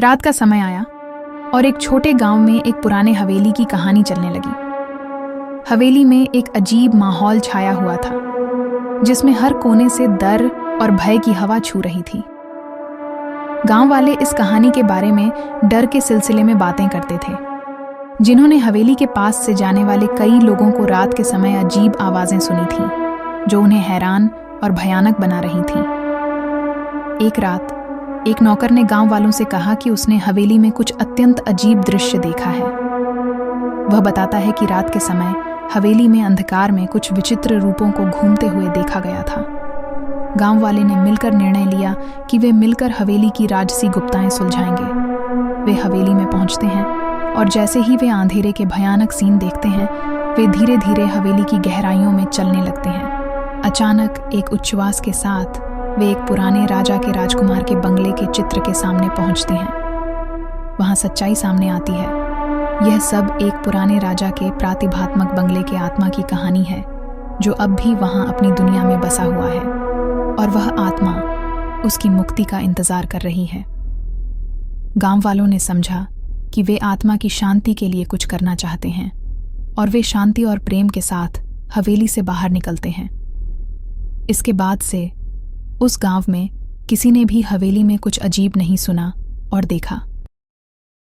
रात का समय आया और एक छोटे गांव में एक पुराने हवेली की कहानी चलने लगी। हवेली में एक अजीब माहौल छाया हुआ था, जिसमें हर कोने से डर और भय की हवा छू रही थी। गांव वाले इस कहानी के बारे में डर के सिलसिले में बातें करते थे, जिन्होंने हवेली के पास से जाने वाले कई लोगों को रात के समय अजीब आवाजें सुनी थीं, जो उन्हें हैरान और भयानक बना रही थीं। एक रात एक नौकर ने गांव वालों से कहा कि उसने हवेली में कुछ अत्यंत अजीब दृश्य देखा है। वह बताता है कि रात के समय हवेली में अंधकार में कुछ विचित्र रूपों को घूमते हुए देखा गया था। गांव वाले ने मिलकर निर्णय लिया कि वे मिलकर हवेली की राजसी गुप्ताएं सुलझाएंगे। वे हवेली में पहुंचते हैं और जैसे ही वे अंधेरे के भयानक सीन देखते हैं, वे धीरे धीरे हवेली की गहराइयों में चलने लगते हैं। अचानक एक उच्छ्वास के साथ वे एक पुराने राजा के राजकुमार के बंगले के चित्र के सामने पहुंचते हैं। वहां सच्चाई सामने आती है। यह सब एक पुराने राजा के प्रतिभात्मक बंगले के आत्मा की कहानी है, जो अब भी वहां अपनी दुनिया में बसा हुआ है, और वह आत्मा उसकी मुक्ति का इंतजार कर रही है। गांव वालों ने समझा कि वे आत्मा की शांति के लिए कुछ करना चाहते हैं, और वे शांति और प्रेम के साथ हवेली से बाहर निकलते हैं। इसके बाद से उस गांव में किसी ने भी हवेली में कुछ अजीब नहीं सुना और देखा।